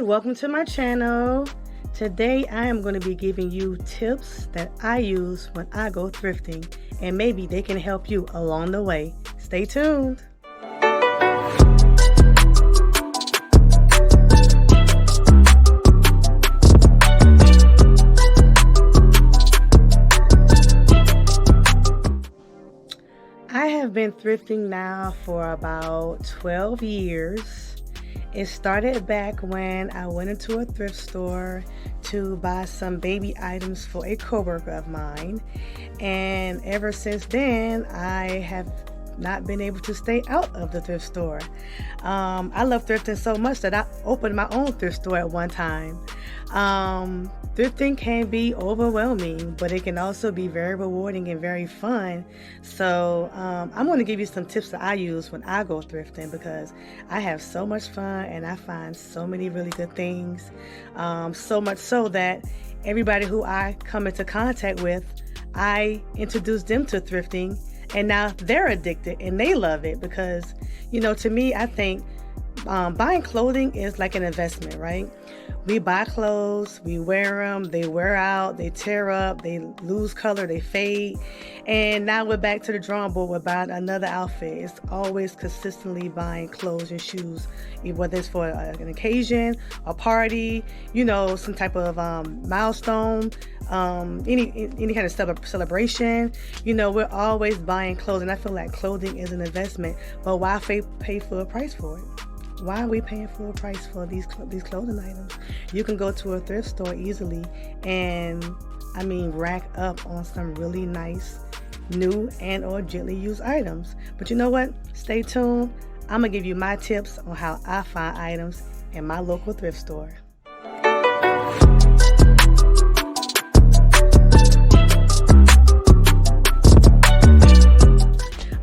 welcome to my channel. Today I am going to be giving you tips that I use when I go thrifting, and maybe they can help you along the way. Stay tuned. I have been thrifting now for about 12 years. It started back when I went into a thrift store to buy some baby items for a coworker of mine, and ever since then I have not been able to stay out of the thrift store. I love thrifting so much that I opened my own thrift store at one time. Thrifting can be overwhelming, but it can also be very rewarding and very fun. So I'm going to give you some tips that I use when I go thrifting, because I have so much fun and I find so many really good things. So much so that everybody who I come into contact with, I introduce them to thrifting, and now they're addicted and they love it because, to me, I think buying clothing is like an investment, right? We buy clothes, we wear them, they wear out, they tear up, they lose color, they fade. And now we're back to the drawing board. We're buying another outfit. It's always consistently buying clothes and shoes, whether it's for an occasion, a party, some type of milestone, any kind of celebration. We're always buying clothes, and I feel like clothing is an investment. But why pay full price for it? Why are we paying full price for these clothing items? You can go to a thrift store easily and, rack up on some really nice, new and or gently used items. But you know what? Stay tuned. I'm going to give you my tips on how I find items in my local thrift store.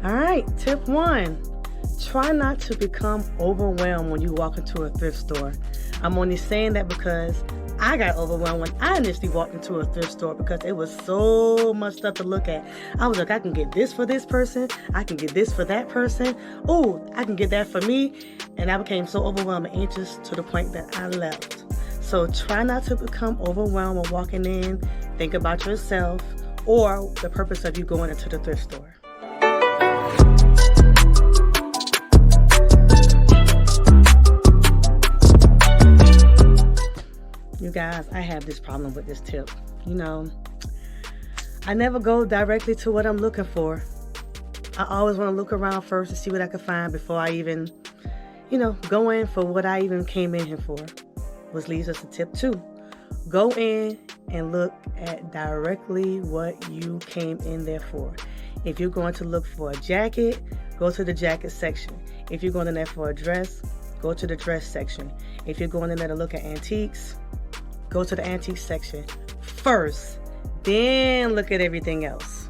All right, tip 1. Try not to become overwhelmed when you walk into a thrift store. I'm only saying that because I got overwhelmed when I initially walked into a thrift store because it was so much stuff to look at. I was like, I can get this for this person. I can get this for that person. Oh, I can get that for me. And I became so overwhelmed and anxious to the point that I left. So try not to become overwhelmed when walking in. Think about yourself or the purpose of you going into the thrift store. You guys, I have this problem with this tip. I never go directly to what I'm looking for. I always want to look around first to see what I can find before I even, go in for what I even came in here for. Which leads us to tip 2. Go in and look at directly what you came in there for. If you're going to look for a jacket, go to the jacket section. If you're going in there for a dress, go to the dress section. If you're going in there to look at antiques, go to the antique section first, then look at everything else.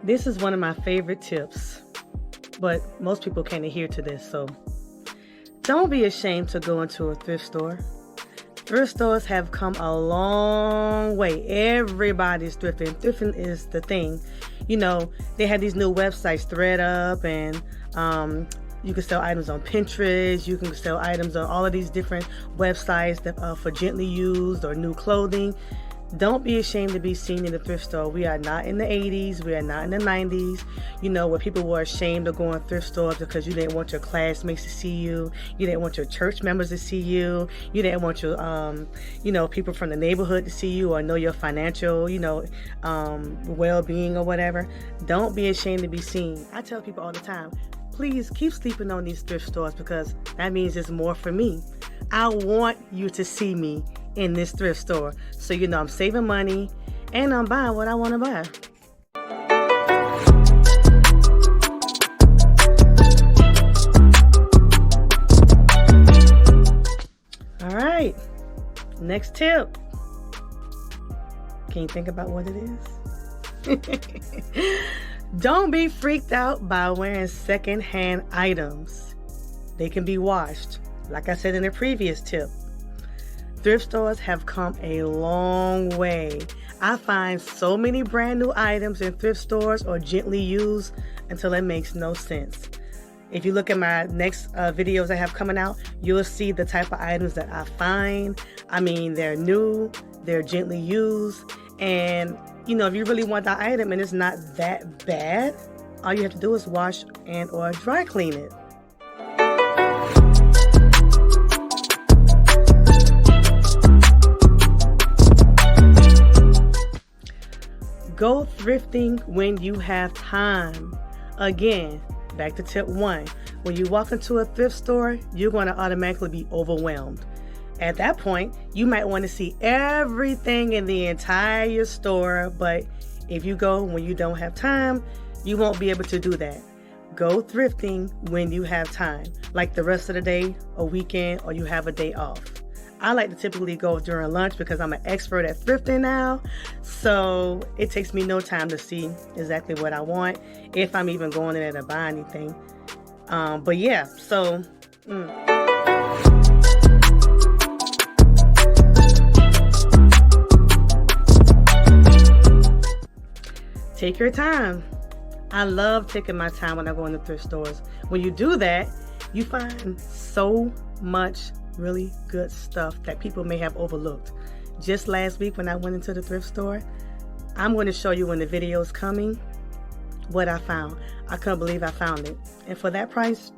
This is one of my favorite tips, but most people can't adhere to this, so don't be ashamed to go into a thrift store. Thrift stores have come a long way. Everybody's thrifting. Thrifting is the thing. They have these new websites, ThredUp, and you can sell items on Pinterest. You can sell items on all of these different websites that for gently used or new clothing. Don't be ashamed to be seen in the thrift store. We are not in the 80s. We are not in the 90s, where people were ashamed of going to thrift stores because you didn't want your classmates to see you. You didn't want your church members to see you. You didn't want your, people from the neighborhood to see you or know your financial, well-being or whatever. Don't be ashamed to be seen. I tell people all the time, please keep sleeping on these thrift stores because that means it's more for me. I want you to see me in this thrift store, so I'm saving money and I'm buying what I want to buy. All right, next tip. Can you think about what it is? Don't be freaked out by wearing secondhand items. They can be washed. Like I said in the previous tip, thrift stores have come a long way. I find so many brand new items in thrift stores or gently used until it makes no sense. If you look at my next videos I have coming out, you'll see the type of items that I find. I mean, they're new, they're gently used, and you know, if you really want that item and it's not that bad, all you have to do is wash and or dry clean it. Go thrifting when you have time. Again, back to tip 1. When you walk into a thrift store, you're going to automatically be overwhelmed. At that point, you might want to see everything in the entire store, but if you go when you don't have time, you won't be able to do that. Go thrifting when you have time, like the rest of the day, a weekend, or you have a day off. I like to typically go during lunch because I'm an expert at thrifting now, so it takes me no time to see exactly what I want, if I'm even going in there to buy anything. But yeah, so take your time. I love taking my time when I go into thrift stores. When you do that, you find so much really good stuff that people may have overlooked. Just last week when I went into the thrift store, I'm going to show you when the video is coming what I found. I couldn't believe I found it. And for that price,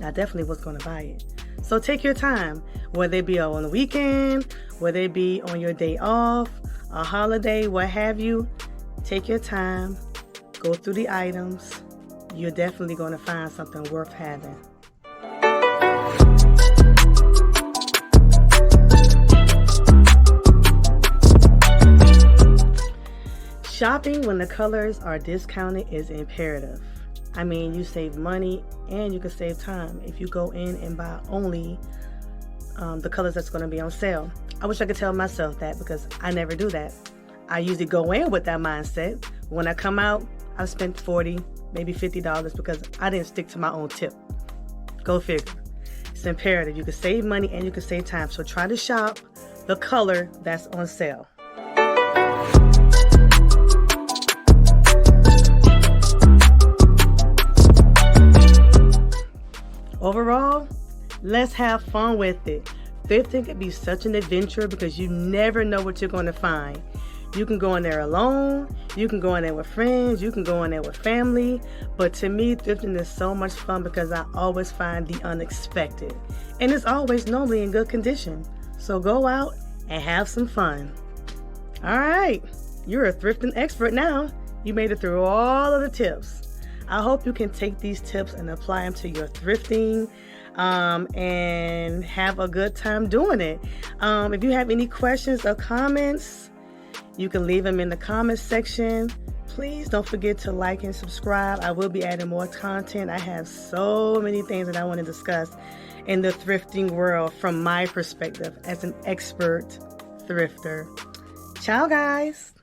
I definitely was going to buy it. So take your time, whether it be on the weekend, whether it be on your day off, a holiday, what have you. Take your time, go through the items. You're definitely going to find something worth having. Shopping when the colors are discounted is imperative. I mean, you save money and you can save time if you go in and buy only the colors that's going to be on sale. I wish I could tell myself that because I never do that. I usually go in with that mindset. When I come out, I've spent $40, maybe $50 because I didn't stick to my own tip. Go figure. It's imperative. You can save money and you can save time. So try to shop the color that's on sale. Overall, let's have fun with it. Thrifting can be such an adventure because you never know what you're going to find. You can go in there alone, you can go in there with friends, you can go in there with family, but to me, thrifting is so much fun because I always find the unexpected, and it's always normally in good condition. So go out and have some fun. All right, you're a thrifting expert now. You made it through all of the tips. I hope you can take these tips and apply them to your thrifting and have a good time doing it. If you have any questions or comments, you can leave them in the comments section. Please don't forget to like and subscribe. I will be adding more content. I have so many things that I want to discuss in the thrifting world from my perspective as an expert thrifter. Ciao, guys.